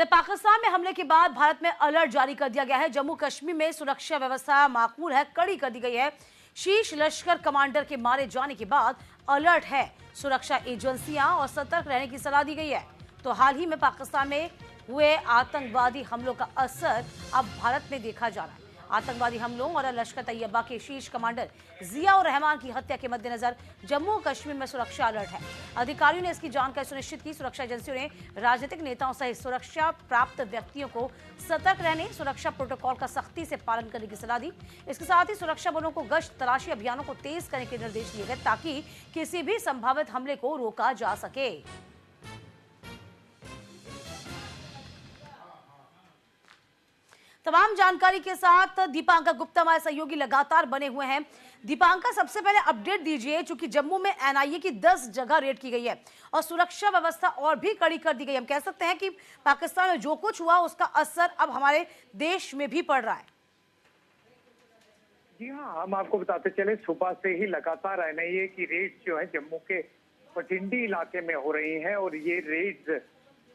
पाकिस्तान में हमले के बाद भारत में अलर्ट जारी कर दिया गया है। जम्मू कश्मीर में सुरक्षा व्यवस्था माकूल है, कड़ी कर दी गई है। शीर्ष लश्कर कमांडर के मारे जाने के बाद अलर्ट है। सुरक्षा एजेंसियां और सतर्क रहने की सलाह दी गई है। तो हाल ही में पाकिस्तान में हुए आतंकवादी हमलों का असर अब भारत में देखा जा रहा है। आतंकवादी हमलों और लश्कर तैयबा के शीर्ष कमांडर जिया उर रहमान की हत्या के मद्देनजर जम्मू कश्मीर में सुरक्षा अलर्ट है। अधिकारियों ने इसकी जानकारी सुनिश्चित की। सुरक्षा एजेंसियों ने राजनीतिक नेताओं सहित सुरक्षा प्राप्त व्यक्तियों को सतर्क रहने, सुरक्षा प्रोटोकॉल का सख्ती से पालन करने की सलाह दी। इसके साथ ही सुरक्षा बलों को गश्त तलाशी अभियानों को तेज करने के निर्देश दिए गए ताकि किसी भी संभावित हमले को रोका जा सके। तमाम जानकारी के साथ दीपांकर गुप्ता हमारे सहयोगी लगातार बने हुए हैं। दीपांकर, सबसे पहले अपडेट दीजिए, चूंकि जम्मू में एनआईए की 10 जगह रेड की गई है और सुरक्षा व्यवस्था और भी कड़ी कर दी गई है। हम कह सकते हैं कि पाकिस्तान में जो कुछ हुआ उसका असर अब हमारे देश में भी पड़ रहा है। जी हाँ, हम आपको बताते चले, सुबह से ही लगातार एनआईए की रेड जो है जम्मू के भटिंडी इलाके में हो रही है। और ये रेड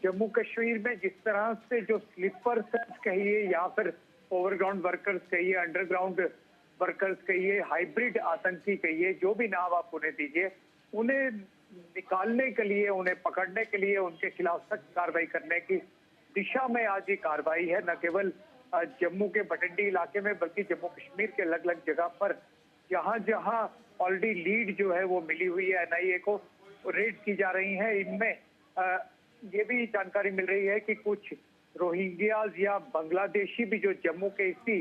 जम्मू कश्मीर में जिस तरह से जो स्लीपर सेल्स कहिए या फिर ओवरग्राउंड वर्कर्स कहिए, अंडरग्राउंड वर्कर्स कहिए, हाइब्रिड आतंकी कहिए, जो भी नाम आप उन्हें दीजिए, उन्हें निकालने के लिए, उन्हें पकड़ने के लिए, उनके खिलाफ सख्त कार्रवाई करने की दिशा में आज ये कार्रवाई है। न केवल जम्मू के भटिंडी इलाके में बल्कि जम्मू कश्मीर के अलग अलग जगह पर जहां जहां ऑलरेडी लीड जो है वो मिली हुई है एनआईए को, रेड की जा रही है। इनमें ये भी जानकारी मिल रही है कि कुछ रोहिंग्याज या बांग्लादेशी भी जो जम्मू के इसी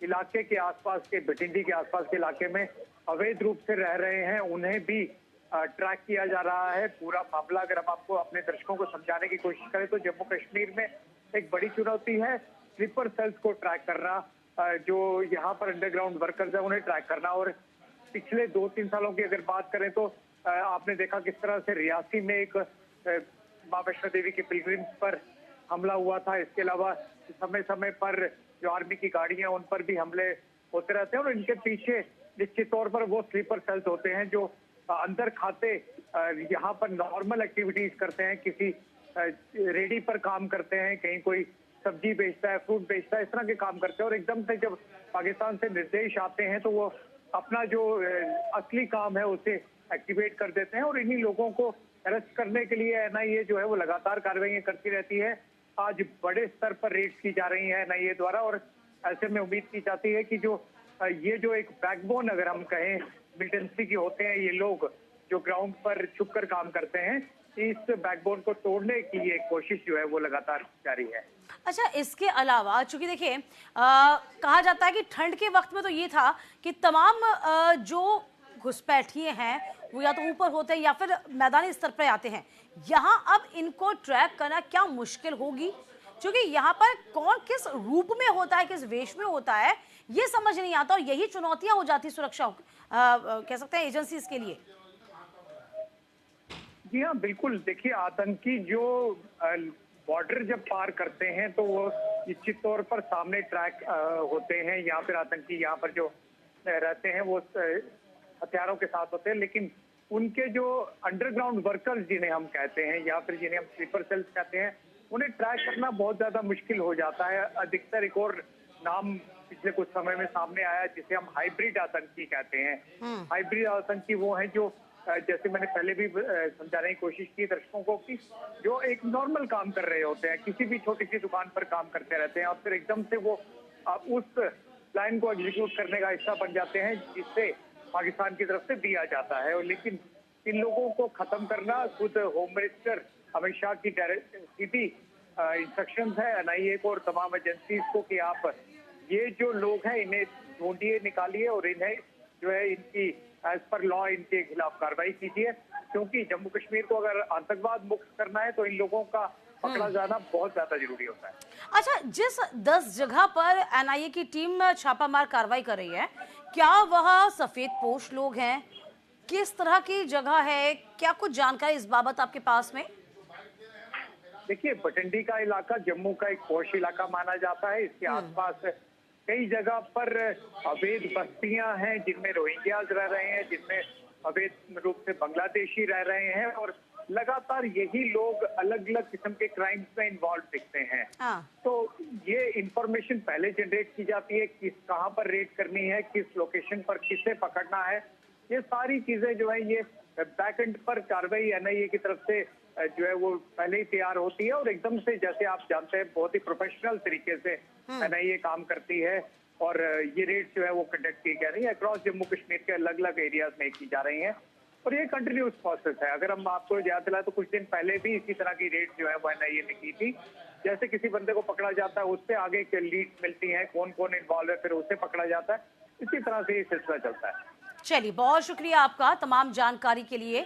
इलाके के आसपास के भटिंडी के आसपास के इलाके में अवैध रूप से रह रहे हैं, उन्हें भी ट्रैक किया जा रहा है। पूरा मामला अगर हम आपको अपने दर्शकों को समझाने की कोशिश करें तो जम्मू कश्मीर में एक बड़ी चुनौती है स्लीपर सेल्स को ट्रैक करना, जो यहाँ पर अंडरग्राउंड वर्कर्स है उन्हें ट्रैक करना। और पिछले 2-3 सालों की अगर बात करें तो आपने देखा किस तरह से रियासी में एक मां वैष्णो देवी के पिलग्रिम्स पर हमला हुआ था। इसके अलावा समय समय पर जो आर्मी की गाड़ियां उन पर भी हमले होते रहते हैं और इनके पीछे निश्चित तौर पर वो स्लीपर सेल्स होते हैं जो अंदर खाते यहाँ पर नॉर्मल एक्टिविटीज करते हैं, किसी रेडी पर काम करते हैं, कहीं कोई सब्जी बेचता है, फ्रूट बेचता है, इस तरह के काम करते हैं। और एकदम से जब पाकिस्तान से निर्देश आते हैं तो वो अपना जो असली काम है उसे एक्टिवेट कर देते हैं। और इन्हीं लोगों को अरेस्ट करने के लिए एनआईए जो है वो लगातार कार्रवाई करती रहती है। आज बड़े स्तर पर रेड्स की जा रही है एनआईए द्वारा और ऐसे में उम्मीद की जाती है कि जो ये जो एक बैकबोन अगर हम कहें मिलिटेंसी के होते हैं, ये लोग जो ग्राउंड पर छुप कर काम करते हैं, इस बैकबोन को तोड़ने की ये कोशिश जो है वो लगातार जारी है। अच्छा, इसके अलावा चूंकि देखिए कहा जाता है कि ठंड के वक्त में तो ये था कि तमाम जो घुसपैठिए हैं वो या तो ऊपर होते हैं या फिर मैदानी स्तर पर आते हैं। यहाँ अब इनको ट्रैक करना क्या मुश्किल होगी, क्योंकि यहाँ पर कौन किस रूप में होता है, किस वेश में होता है, ये समझ नहीं आता और यही चुनौतियां हो जाती सुरक्षा कह सकते हैं एजेंसीज के लिए। जी हाँ, बिल्कुल। देखिए, आतंकी जो बॉर्डर जब पार करते हैं तो वो निश्चित तौर पर सामने ट्रैक होते हैं, या फिर आतंकी यहाँ पर जो रहते हैं वो हथियारों के साथ होते हैं। लेकिन उनके जो अंडरग्राउंड वर्कर्स जिन्हें हम कहते हैं या फिर जिन्हें हम स्लीपर सेल्स कहते हैं, उन्हें ट्रैक करना बहुत ज्यादा मुश्किल हो जाता है। अधिकतर एक और नाम पिछले कुछ समय में सामने आया जिसे हम हाइब्रिड आतंकी कहते हैं। हाइब्रिड आतंकी वो है जो जैसे मैंने पहले भी समझाने की कोशिश की दर्शकों को कि जो एक नॉर्मल काम कर रहे होते हैं, किसी भी छोटी सी दुकान पर काम करते रहते हैं और फिर एकदम से वो उस प्लान को एग्जीक्यूट करने का हिस्सा बन जाते हैं जिससे पाकिस्तान की तरफ से दिया जाता है। और लेकिन इन लोगों को खत्म करना खुद होम मिनिस्टर अमित शाह की सीधी इंस्ट्रक्शन है एनआईए को और तमाम एजेंसीज को कि आप ये जो लोग हैं इन्हें ढूंढिए, निकालिए और इन्हें जो है इनकी एज पर लॉ इनके खिलाफ कार्रवाई कीजिए, क्योंकि जम्मू कश्मीर को अगर आतंकवाद मुक्त करना है तो इन लोगों का पकड़ा जाना बहुत ज्यादा जरूरी होता है। अच्छा, जिस 10 जगह पर एनआईए की टीम छापामार कार्रवाई कर रही है, क्या वह सफेद पोश लोग हैं, किस तरह की जगह है, क्या कुछ जानकारी इस बाबत आपके पास में? देखिए, भटिंडी का इलाका जम्मू का एक पोश इलाका माना जाता है। इसके आसपास कई जगह पर अवैध बस्तियां हैं जिनमें रोहिंग्याज रह रहे हैं, जिनमें अवैध रूप से बांग्लादेशी रह रहे हैं और लगातार यही लोग अलग अलग किस्म के क्राइम्स में इन्वॉल्व दिखते हैं। हाँ। तो ये इंफॉर्मेशन पहले जनरेट की जाती है, किस कहाँ पर रेड करनी है, किस लोकेशन पर किसे पकड़ना है, ये सारी चीजें जो है ये बैक एंड पर कार्रवाई एनआईए की तरफ से जो है वो पहले ही तैयार होती है और एकदम से, जैसे आप जानते हैं, बहुत ही प्रोफेशनल तरीके से एनआईए काम करती है और ये रेड जो है वो कंडक्ट की जा रही है अक्रॉस जम्मू कश्मीर के अलग अलग एरियाज में की जा रही हैं और ये कंटिन्यूस प्रोसेस है। अगर हम आपको याद दिलाएं तो कुछ दिन पहले भी इसी तरह की रेड जो है वो एनआईए ने की थी। जैसे किसी बंदे को पकड़ा जाता है, उससे आगे के लीड मिलती हैं, कौन कौन इन्वॉल्व है, फिर उसे पकड़ा जाता है। इसी तरह से ये सिलसिला चलता है। चलिए, बहुत शुक्रिया आपका तमाम जानकारी के लिए।